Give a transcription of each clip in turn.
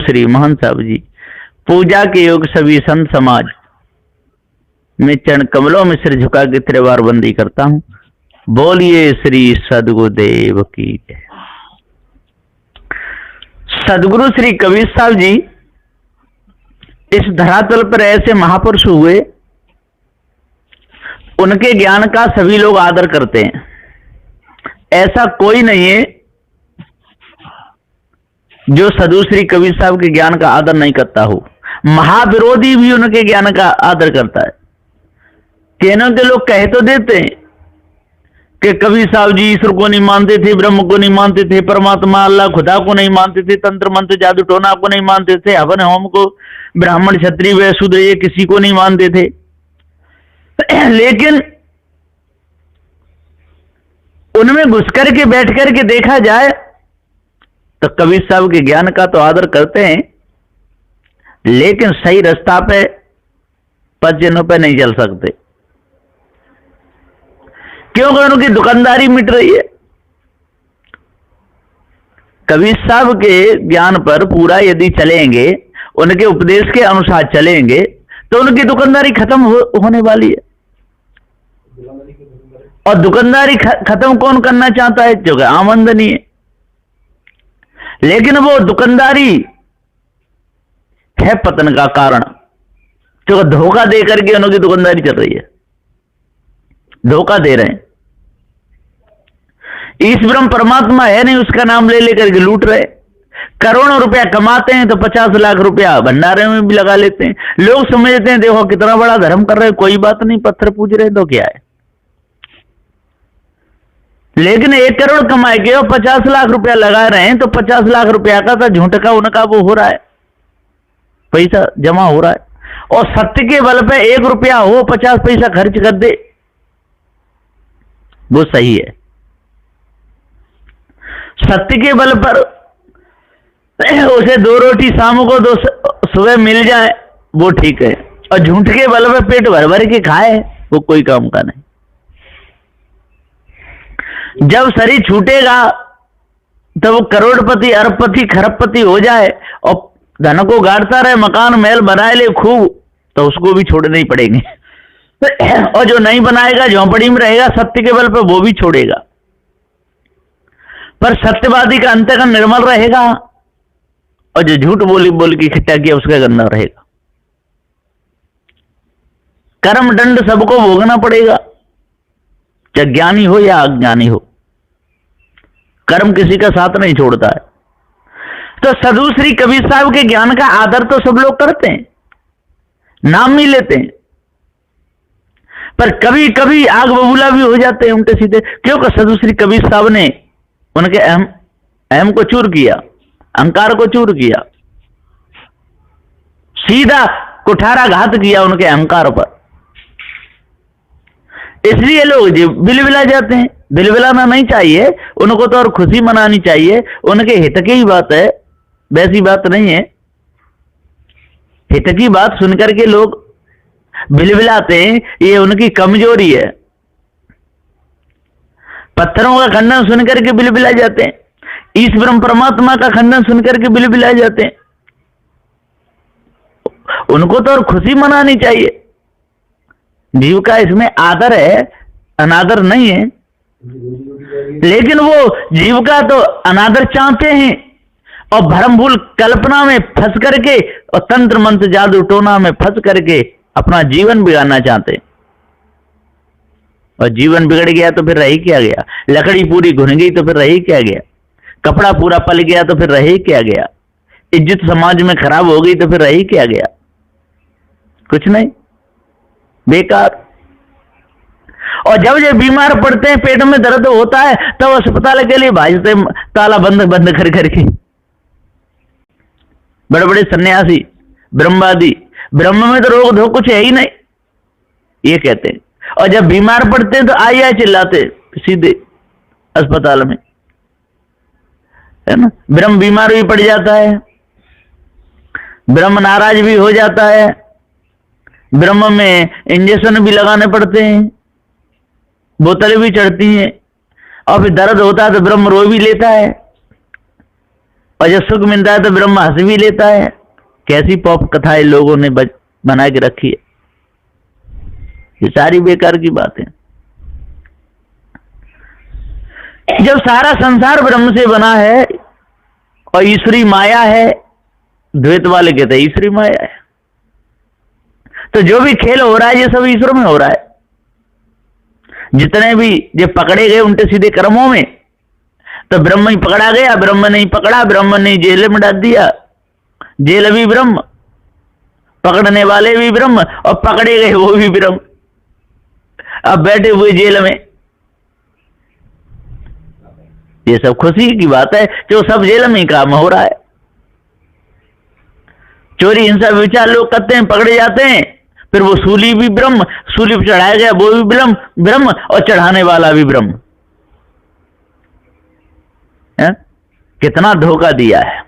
श्री मोहन साहब जी पूजा के योग सभी संत समाज में चरण कमलों में सिर झुका के त्रिवार बंदी करता हूं। बोलिए श्री सद्गुरुदेव की जय। सदगुरु श्री कबीर साहब जी इस धरातल पर ऐसे महापुरुष हुए, उनके ज्ञान का सभी लोग आदर करते हैं। ऐसा कोई नहीं है जो सदगुरु श्री कबीर साहब के ज्ञान का आदर नहीं करता हो। महाविरोधी भी उनके ज्ञान का आदर करता है। कहने के लोग कह तो देते हैं कि कबीर साहब जी ईश्वर को नहीं मानते थे, ब्रह्म को नहीं मानते थे, परमात्मा अल्लाह खुदा को नहीं मानते थे, तंत्र मंत्र जादू टोना को नहीं मानते थे, हवन होम को, ब्राह्मण क्षत्रिय व शूद्र ये किसी को नहीं मानते थे। लेकिन उनमें घुस करके बैठ करके देखा जाए तो कबीर साहब के ज्ञान का तो आदर करते हैं, लेकिन सही रास्ता पे पज्जनों पे नहीं चल सकते, क्योंकि उनकी दुकानदारी मिट रही है। कबीर साहब के ज्ञान पर पूरा यदि चलेंगे, उनके उपदेश के अनुसार चलेंगे, तो उनकी दुकानदारी खत्म होने वाली है। और दुकानदारी खत्म कौन करना चाहता है? जो आमदनी है। लेकिन वो दुकानदारी है पतन का कारण, क्योंकि धोखा दे करके उनकी दुकानदारी चल रही है। धोखा दे रहे हैं। ईश ब्रह्म परमात्मा है नहीं, उसका नाम ले लेकर के लूट रहे। करोड़ों रुपया कमाते हैं तो 50 लाख रुपया भंडारे में भी लगा लेते हैं। लोग समझते हैं देखो कितना बड़ा धर्म कर रहे हैं, कोई बात नहीं, पत्थर पूज रहे तो क्या है। लेकिन 1 करोड़ कमाए के और 50 लाख रुपया लगा रहे हैं, तो 50 लाख रुपया का तो झूठ का उनका वो हो रहा है, पैसा जमा हो रहा है। और सत्य के बल पे 1 रुपया हो 50 पैसा खर्च कर दे, वो सही है। सत्य के बल पर उसे 2 रोटी शाम को 2 सुबह मिल जाए वो ठीक है, और झूठ के बल पर पेट भर भर के खाए वो कोई काम का नहीं। जब शरीर छूटेगा तो वो करोड़पति अरबपति खरबपति हो जाए और धन को गाड़ता रहे, मकान महल बनाए ले खूब, तो उसको भी छोड़ने ही पड़ेंगे। और जो नहीं बनाएगा, झोंपड़ी में रहेगा, सत्य के बल पर वो भी छोड़ेगा। पर सत्यवादी का अंतःकरण निर्मल रहेगा, और जो झूठ बोली बोल के इकट्ठा किया उसका गंदा रहेगा। कर्म दंड सबको भोगना पड़ेगा, चाहे ज्ञानी हो या अज्ञानी हो। कर्म किसी का साथ नहीं छोड़ता है। तो सदगुरु श्री कबीर साहब के ज्ञान का आदर तो सब लोग करते हैं, नाम भी लेते हैं, पर कभी कभी आग बबूला भी हो जाते हैं उल्टे सीधे, क्योंकि सदगुरु श्री कबीर साहब ने उनके अहम को चूर किया, अहंकार को चूर किया, सीधा कुठाराघात किया उनके अहंकार पर। इसलिए लोग बिलबिला जाते हैं। बिलबिलाना नहीं चाहिए, उनको तो और खुशी मनानी चाहिए। उनके हित की ही बात है, वैसी बात नहीं है। हित की बात सुनकर के लोग बिलबिलाते हैं, ये उनकी कमजोरी है। पत्थरों का खंडन सुनकर के बिलबिला जाते हैं, ईश ब्रह्म परमात्मा का खंडन सुनकर के बिलबिला जाते हैं। उनको तो और खुशी मनानी चाहिए। जीव का इसमें आदर है, अनादर नहीं है। लेकिन वो जीव का तो अनादर चाहते हैं, और भ्रम भूल कल्पना में फंस करके और तंत्र मंत्र जादू टोना में फंस करके अपना जीवन बिगाड़ना चाहते हैं। और जीवन बिगड़ गया तो फिर रही क्या गया? लकड़ी पूरी घुन गई तो फिर रही क्या गया? कपड़ा पूरा पल गया तो फिर रही क्या गया? इज्जत समाज में खराब हो गई तो फिर रही क्या गया? कुछ नहीं, बेकार। और जब ये बीमार पड़ते हैं, पेट में दर्द होता है, तब तो अस्पताल के लिए भाजते ताला बंद बंद कर करके। बड़े बड़े सन्यासी ब्रह्मवादी, ब्रह्म में तो रोग धोक कुछ है ही नहीं, ये कहते हैं। और जब बीमार पड़ते हैं तो आई चिल्लाते सीधे अस्पताल में, है ना। ब्रह्म बीमार भी पड़ जाता है, ब्रह्म नाराज भी हो जाता है, ब्रह्म में इंजेक्शन भी लगाने पड़ते हैं, बोतलें भी चढ़ती हैं, और फिर दर्द होता है तो ब्रह्म रो भी लेता है। और जब सुख मिलता है तो ब्रह्म हंस भी लेता है। कैसी पॉप कथाएं लोगों ने बना के रखी है, ये सारी बेकार की बातें। जब सारा संसार ब्रह्म से बना है और ईश्वरी माया है, द्वैत वाले कहते हैं ईश्वरी माया है, तो जो भी खेल हो रहा है ये सब ईश्वर में हो रहा है। जितने भी जो पकड़े गए उल्टे सीधे कर्मों में, तो ब्रह्म ही पकड़ा गया, ब्रह्म नहीं पकड़ा, ब्रह्म ने जेल में डाल दिया। जेल भी ब्रह्म, पकड़ने वाले भी ब्रह्म और पकड़े गए वो भी ब्रह्म। अब बैठे हुए जेल में, ये सब खुशी की बात है जो सब जेल में ही काम हो रहा है। चोरी हिंसा विचार लोग करते हैं, पकड़े जाते हैं, फिर वो सूली भी ब्रह्म, सूली पर चढ़ाया गया वो भी ब्रह्म और चढ़ाने वाला भी ब्रह्म है? कितना धोखा दिया है।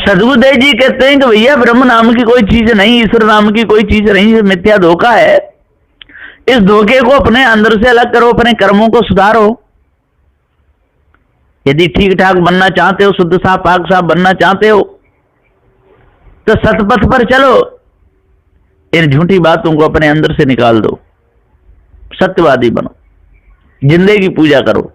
सदगुरुदेव जी कहते हैं कि भैया ब्रह्म नाम की कोई चीज नहीं, ईश्वर नाम की कोई चीज नहीं, ये मिथ्या धोखा है। इस धोखे को अपने अंदर से अलग करो, अपने कर्मों को सुधारो। यदि ठीक ठाक बनना चाहते हो, शुद्ध साफ पाक साफ बनना चाहते हो, तो सतपथ पर चलो। इन झूठी बातों को अपने अंदर से निकाल दो, सत्यवादी बनो, जिंदे की पूजा करो।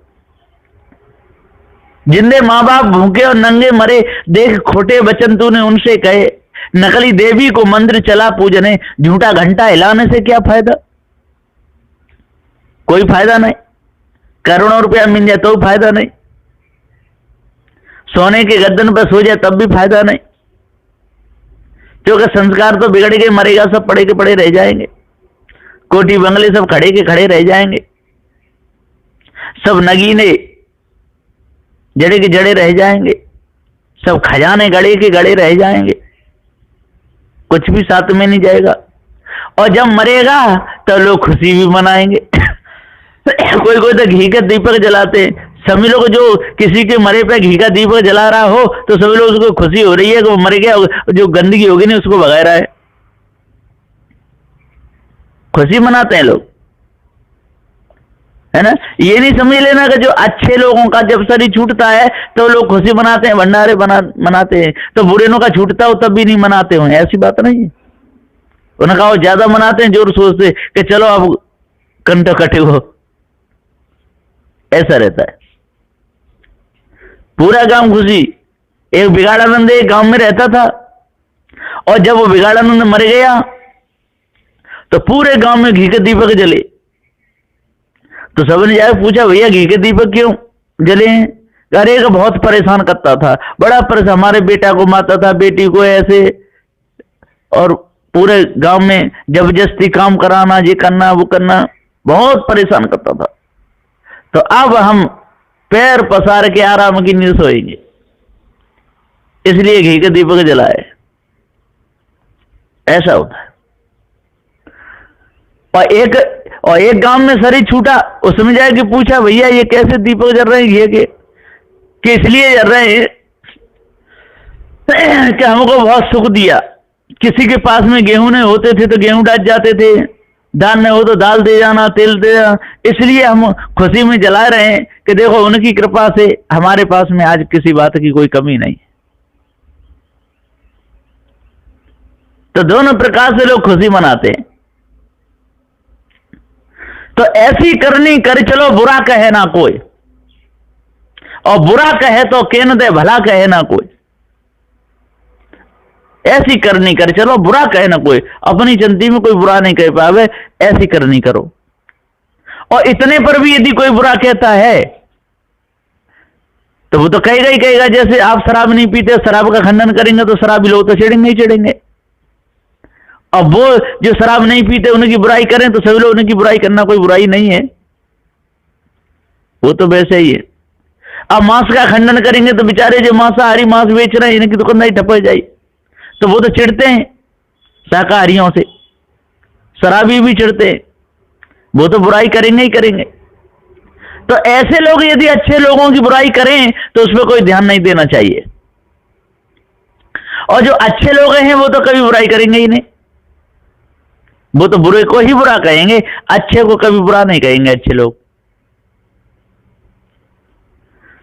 जिंदे माँ बाप भूखे और नंगे मरे, देख खोटे वचन तूने उनसे कहे। नकली देवी को मंदिर चला पूजने, झूठा घंटा हिलाने से क्या फायदा? कोई फायदा नहीं। करोड़ों रुपया मिल जाए तो फायदा नहीं, सोने के गद्दन पर सो जाए तब भी फायदा नहीं, क्योंकि संस्कार तो बिगड़ के मरेगा, सब पड़े के पड़े रह जाएंगे। कोठी बंगले सब खड़े के खड़े रह जाएंगे, सब नगीने जड़े के जड़े रह जाएंगे, सब खजाने गड़े के गड़े रह जाएंगे, कुछ भी साथ में नहीं जाएगा। और जब मरेगा तो लोग खुशी भी मनाएंगे। कोई कोई तो घी का दीपक जलाते हैं। सभी लोग जो किसी के मरे पे घी का दीपक जला रहा हो तो सभी लोग उसको खुशी हो रही है कि वो मर गया, जो गंदगी होगी नहीं उसको भगा रहा है, खुशी मनाते हैं लोग, है ना। ये नहीं समझ लेना कि जो अच्छे लोगों का जब शरीर छूटता है तो लोग खुशी मनाते हैं, भंडारे मनाते हैं, तो बुरे लोगों का छूटता हो तब भी नहीं मनाते हो, ऐसी बात नहीं है। उन्होंने कहा ज्यादा मनाते हैं, जोर सोचते कि चलो अब कंठ कटे हो, ऐसा रहता है। पूरा गांव खुशी। एक बिगाड़ानंद एक गांव में रहता था, और जब वो बिगाड़ानंद मर गया तो पूरे गांव में घी के दीपक जले। तो सबने जाकर पूछा भैया घी के दीपक क्यों जले हैं? अरे का बहुत परेशान करता था, बड़ा परेशान, हमारे बेटा को मारता था, बेटी को ऐसे, और पूरे गांव में जबरदस्ती काम कराना, ये करना वो करना, बहुत परेशान करता था। तो अब हम पैर पसार के आराम की नींद सोएंगे, इसलिए घी के दीपक जलाए। ऐसा होता है। और एक गांव में शरीर छूटा, उसमें जाके पूछा भैया ये कैसे दीपक जल रहे हैं घी के? कि इसलिए जल रहे हैं कि हमको बहुत सुख दिया। किसी के पास में गेहूं नहीं होते थे तो गेहूं डाल जाते थे, दाल नहीं हो तो दाल दे जाना, तेल दे जाना, इसलिए हम खुशी में जला रहे हैं कि देखो उनकी कृपा से हमारे पास में आज किसी बात की कोई कमी नहीं। तो दोनों प्रकार से लोग खुशी मनाते हैं। तो ऐसी करनी कर चलो, बुरा कहे ना कोई, और बुरा कहे तो केन दे, भला कहे ना कोई। ऐसी करनी कर चलो, बुरा कहे ना कोई, अपनी जनती में कोई बुरा नहीं कह पावे, ऐसी करनी करो। और इतने पर भी यदि कोई बुरा कहता है तो वो तो कहेगा ही कहेगा। जैसे आप शराब नहीं पीते, शराब का खंडन करेंगे तो शराबी लोग तो चिढ़ेंगे ही चिढ़ेंगे। और वो जो शराब नहीं पीते उनकी बुराई करें तो सभी लोग उनकी बुराई करना कोई बुराई नहीं है, वो तो वैसे ही है। अब मांस का खंडन करेंगे तो बेचारे जो मांसाहारी मांस बेच रहे हैं इनकी दुकानदारी ठप हो जाए, तो वो तो चिढ़ते हैं शाकाहारियों से, शराबी भी चिढ़ते हैं, वो तो बुराई करेंगे ही करेंगे। तो ऐसे लोग यदि अच्छे लोगों की बुराई करें तो उस पर कोई ध्यान नहीं देना चाहिए। और जो अच्छे लोग हैं वो तो कभी बुराई करेंगे ही नहीं, वो तो बुरे को ही बुरा कहेंगे, अच्छे को कभी बुरा नहीं कहेंगे अच्छे लोग।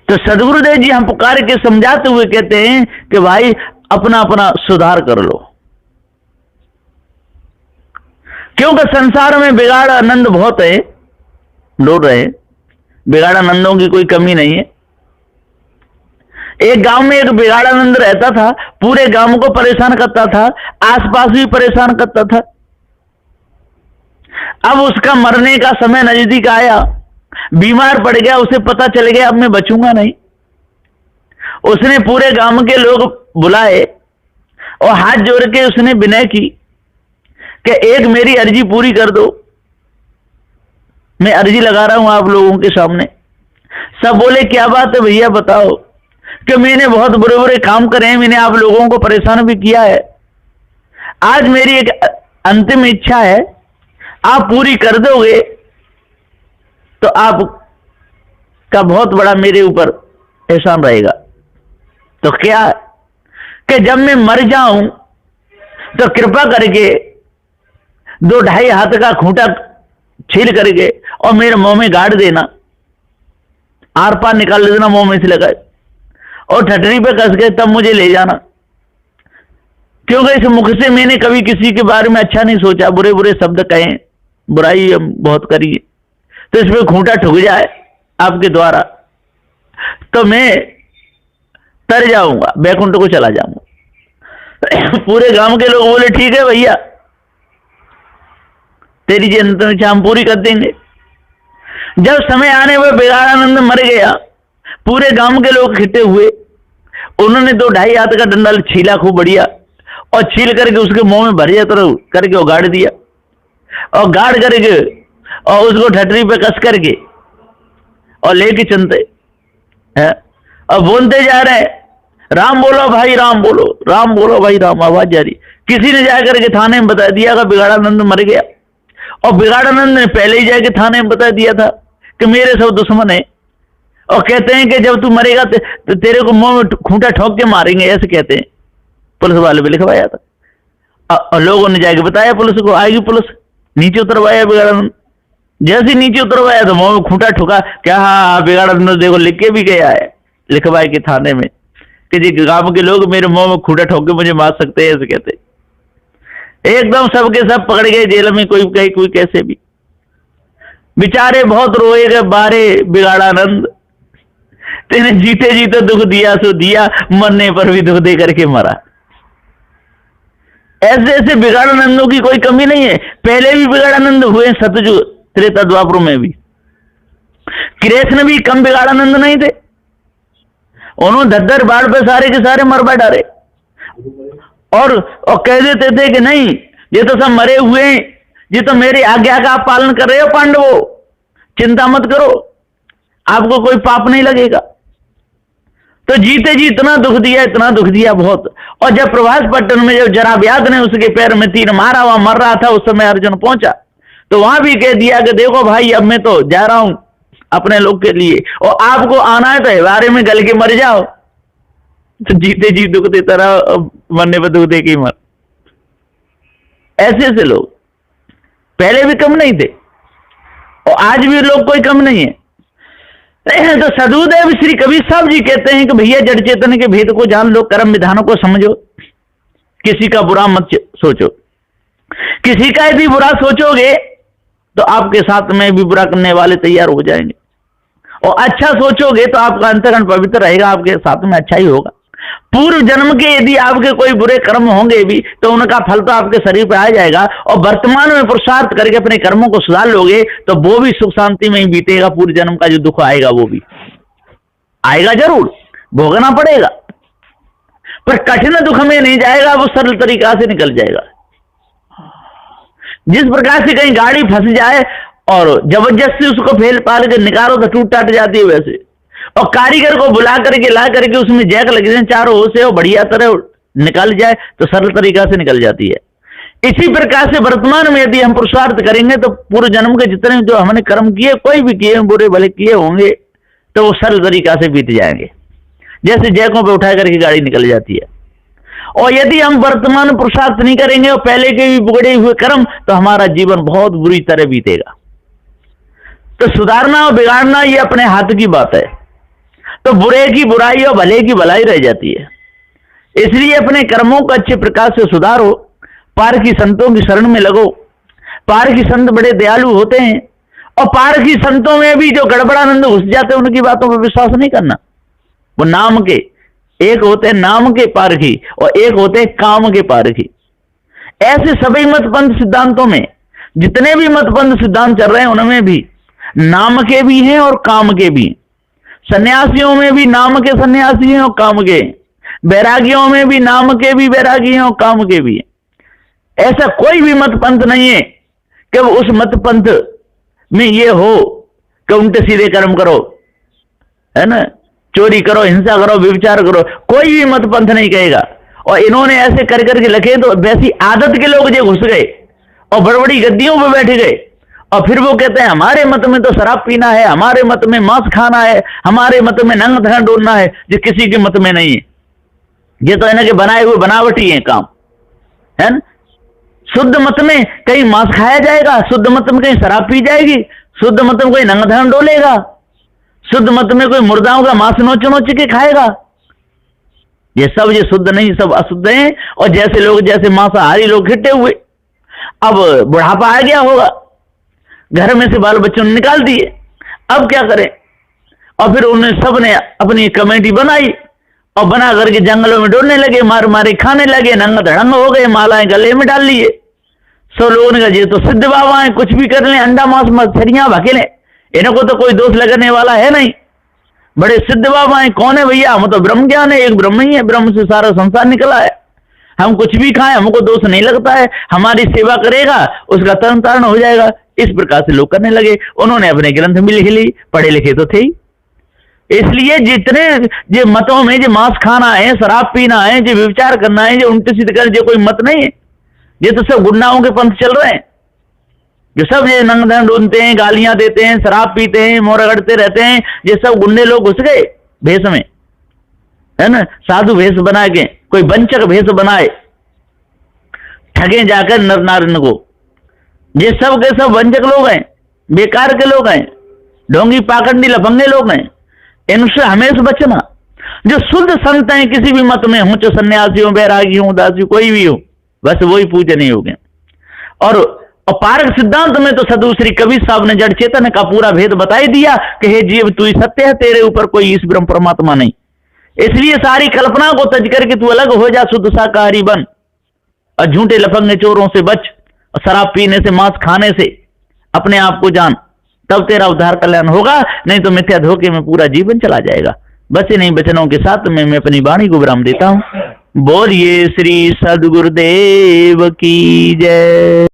तो सदगुरुदेव जी हम पुकार के समझाते हुए कहते हैं कि भाई अपना अपना सुधार कर लो, क्योंकि संसार में बिगाड़ आनंद बहुत है, ढूंढ रहे। बिगाड़ आनंदों की कोई कमी नहीं है। एक गांव में एक बिगाड़ानंद रहता था, पूरे गांव को परेशान करता था, आसपास भी परेशान करता था। अब उसका मरने का समय नजदीक आया, बीमार पड़ गया, उसे पता चल गया अब मैं बचूंगा नहीं। उसने पूरे गांव के लोग बुलाए और हाथ जोड़ के उसने विनय की कि एक मेरी अर्जी पूरी कर दो, मैं अर्जी लगा रहा हूं आप लोगों के सामने। सब बोले क्या बात है भैया बताओ, कि मैंने बहुत बुरे बुरे काम करे हैं, मैंने आप लोगों को परेशान भी किया है, आज मेरी एक अंतिम इच्छा है, आप पूरी कर दोगे तो आपका बहुत बड़ा मेरे ऊपर एहसान रहेगा। तो क्या कि जब मैं मर जाऊं तो कृपा करके 2-2.5 हाथ का खूंटा छील करके और मेरे मुंह में गाड़ देना, आर पार निकाल देना मुंह में से लगाए, और ठटरी पे कस के तब मुझे ले जाना, क्योंकि इस मुख से मैंने कभी किसी के बारे में अच्छा नहीं सोचा, बुरे बुरे शब्द कहे, बुराई हम बहुत करी है। तो इसमें खूंटा ठुक जाए आपके द्वारा तो मैं तर जाऊंगा, बैकुंठ को चला जाऊंगा। पूरे गांव के लोग बोले ठीक है भैया, तेरी जनता इच्छा हम पूरी कर देंगे। जब समय आने पर बिगाड़ानंद मर गया, पूरे गांव के लोग इकट्ठे हुए, उन्होंने 2-2.5 हाथ का डंडा छीला खूब बढ़िया, और छील करके उसके मुंह में भरिया तरह करके वो गाड़ दिया, और गाड़ करके और उसको ठटरी पे कस करके और लेके चलते हैं और बोलते जा रहे हैं राम बोलो भाई राम बोलो, राम बोलो भाई राम, आवाज जा रही। किसी ने जाकर के थाने में बता दिया कि बिगाड़ानंद मर गया, और बिगाड़ानंद ने पहले ही जाके थाने में बता दिया था कि मेरे सब दुश्मन है, और कहते हैं कि जब तू मरेगा तो तेरे को मुंह में खूंटा ठोक के मारेंगे, ऐसे कहते हैं। पुलिस वाले भी लिखवाया था और लोगों ने जाके बताया पुलिस को, आएगी पुलिस, नीचे उतरवाया बिगाड़ानंद। जैसे नीचे उतरवाया तो मुंह में खूंटा ठोका, क्या हाँ बिगाड़ानंद देखो लिख के भी गया है, लिखवाए के थाने में कि जी गांव के लोग मेरे मुंह में खूंटा ठोक के मुझे मार सकते हैं, ऐसे कहते। एकदम सबके सब पकड़ गए जेल में, कोई कहीं कोई कैसे भी। बेचारे बहुत रोए गए बारे, बिगाड़ानंद तेने जीते जीते दुख दिया सो दिया, मरने पर भी दुख दे करके मरा। ऐसे ऐसे बिगाड़ानंदों की कोई कमी नहीं है। पहले भी बिगाड़ानंद हुए, सतयुग त्रेता द्वापर में भी। कृष्ण भी कम बिगाड़ानंद नहीं थे, उन्होंने धद्दर बाढ़ पे सारे के सारे मर बैठारे, और कह देते थे कि नहीं ये तो सब मरे हुए हैं, ये तो मेरी आज्ञा का आप पालन कर रहे हो पांडवों, चिंता मत करो, आपको कोई पाप नहीं लगेगा। तो जीते जी इतना दुख दिया, इतना दुख दिया बहुत। और जब प्रभास पट्टन में जब जराव्याध ने उसके पैर में तीर मारा, हुआ मर रहा था, उस समय अर्जुन पहुंचा तो वहां भी कह दिया कि देखो भाई अब मैं तो जा रहा हूं अपने लोग के लिए, और आपको आना है तो बारे में गल के मर जाओ। तो जीते जी दुख देता रहा, मरने पर दुख दे के मर। ऐसे ऐसे लोग पहले भी कम नहीं थे और आज भी लोग कोई कम नहीं है। तो सदगुरुदेव श्री कबीर साहब जी कहते हैं कि भैया जड़ चेतन के भेद को जान लो, कर्म विधानों को समझो, किसी का बुरा मत सोचो। किसी का यदि बुरा सोचोगे तो आपके साथ में भी बुरा करने वाले तैयार हो जाएंगे, और अच्छा सोचोगे तो आपका अंतःकरण पवित्र रहेगा, आपके साथ में अच्छा ही होगा। पूर्व जन्म के यदि आपके कोई बुरे कर्म होंगे भी तो उनका फल तो आपके शरीर पे आ जाएगा, और वर्तमान में पुरुषार्थ करके अपने कर्मों को सुधार लोगे तो वो भी सुख शांति में ही बीतेगा। पूर्व जन्म का जो दुख आएगा वो भी आएगा, जरूर भोगना पड़ेगा, पर कठिन दुख में नहीं जाएगा, वो सरल तरीका से निकल जाएगा। जिस प्रकार से कहीं गाड़ी फंस जाए और जबरदस्ती उसको फेल पाल के निकालो तो टूट टाट जाती है, वैसे, और कारीगर को बुला करके ला करके उसमें जैक लग जाए चारों ओर से, और बढ़िया तरह निकल जाए तो सरल तरीका से निकल जाती है। इसी प्रकार से वर्तमान में यदि हम पुरुषार्थ करेंगे तो पूर्व जन्म के जितने जो हमने कर्म किए, कोई भी किए बुरे भले किए होंगे, तो वो सरल तरीका से बीत जाएंगे, जैसे जैकों पे उठा करके गाड़ी निकल जाती है। और यदि हम वर्तमान पुरुषार्थ नहीं करेंगे और पहले के भी बिगड़े हुए कर्म, तो हमारा जीवन बहुत बुरी तरह बीतेगा। तो सुधारना और बिगाड़ना ये अपने हाथ की बात है। तो बुरे की बुराई और भले की भलाई रह जाती है। इसलिए अपने कर्मों को अच्छे प्रकार से सुधारो, पारखी संतों की शरण में लगो। पारखी संत बड़े दयालु होते हैं, और पारखी संतों में भी जो गड़बड़ानंद घुस जाते हैं उनकी बातों पर विश्वास नहीं करना। वो नाम के, एक होते हैं नाम के पारखी और एक होते हैं काम के पारखी। ऐसे सभी मत पंथ सिद्धांतों में, जितने भी मत पंथ सिद्धांत चल रहे हैं उनमें भी नाम के भी हैं और काम के भी। सन्यासियों में भी नाम के सन्यासी हैं और काम के, बैरागियों में भी नाम के भी बैरागी हैं और काम के भी। ऐसा कोई भी मत पंथ नहीं है कि उस मत पंथ में ये हो कि उल्टे सीधे कर्म करो, है ना, चोरी करो, हिंसा करो, व्यभिचार करो, कोई भी मत पंथ नहीं कहेगा। और इन्होंने ऐसे कर करके लिखे तो वैसी आदत के लोग जो घुस गए और बड़ी बड़ी गद्दियों पे बैठ गए, और फिर वो कहते हैं हमारे मत में तो शराब पीना है, हमारे मत में मांस खाना है, हमारे मत में नंग धन डोलना है, जो किसी के मत में नहीं है। ये तो इन्हें के बनाए हुए बनावटी है काम, है ना। शुद्ध मत में कहीं मांस खाया जाएगा, शुद्ध मत में कहीं शराब पी जाएगी, शुद्ध मत में कोई नंग धन डोलेगा, शुद्ध मत में कोई मुर्दाओं का मांस नोच नोच के खाएगा। ये सब ये शुद्ध नहीं, सब अशुद्ध हैं। और जैसे लोग, जैसे मांसाहारी लोग हिटे हुए, अब बुढ़ापा आ गया होगा, घर में से बाल बच्चों ने निकाल दिए, अब क्या करें। और फिर उन्हें सब ने अपनी कमेटी बनाई और बना करके जंगलों में डोलने लगे, मार मारे खाने लगे, नंग धड़ंग हो गए, मालाएं गले में डाल लिए। सब लोगों ने कहा ये तो सिद्ध बाबा है, कुछ भी कर लें, अंडा मांस मछलियां भकेले, इनको तो कोई दोष लगने वाला है नहीं, बड़े सिद्ध बाबा हैं। कौन है भैया, हम तो ब्रह्म ज्ञान है, एक ब्रह्म ही है, ब्रह्म से सारा संसार निकला है, हम कुछ भी खाएं हमको दोष नहीं लगता है, हमारी सेवा करेगा उसका तरण तारण हो जाएगा। इस प्रकार से लोग करने लगे। उन्होंने अपने ग्रंथ में लिख ली, पढ़े लिखे तो थे ही। इसलिए जितने जो मतों में जो मांस खाना है, शराब पीना है, जो विचार करना है, जो उल्टे सीधे करना, जो कोई मत नहीं है। ये तो सब गुंडाओं के पंथ चल रहे हैं, जो सब ये नंग धन ढूंढते हैं, गालियां देते हैं, शराब पीते हैं, मोर रगड़ते रहते हैं। ये सब गुंडे लोग घुस गए भेष में, है ना, साधु भेष बना के, कोई वंचक भेष बनाए, ठगे जाकर नर नारायण को। ये सब के सब वंचक लोग हैं, बेकार के लोग हैं, ढोंगी पाखंडी लफंगे लोग हैं। इनसे हमेशा बचना। जो शुद्ध संत हैं किसी भी मत में हो, चाहे सन्यासी हो, बैरागी हो, उदासी, कोई भी हो, बस वही पूजनीय हो गए। और पारक सिद्धांत में तो सदगुरु श्री कबीर साहब ने जड़ चेतन का पूरा भेद बता ही दिया कि हे जीव तू ही सत्य है, तेरे ऊपर कोई ईश ब्रह्म परमात्मा नहीं। इसलिए सारी कल्पना को तज करके तू अलग हो जा, शुद्ध शाकाहारी बन, और झूठे लफंगे चोरों से बच, और शराब पीने से, मांस खाने से अपने आप को जान, तब तेरा उद्धार कल्याण होगा। नहीं तो मिथ्या धोखे में पूरा जीवन चला जाएगा। बस इन्हीं वचनों के साथ मैं अपनी वाणी को विराम देता हूं। बोलिए श्री सद्गुरुदेव की जय।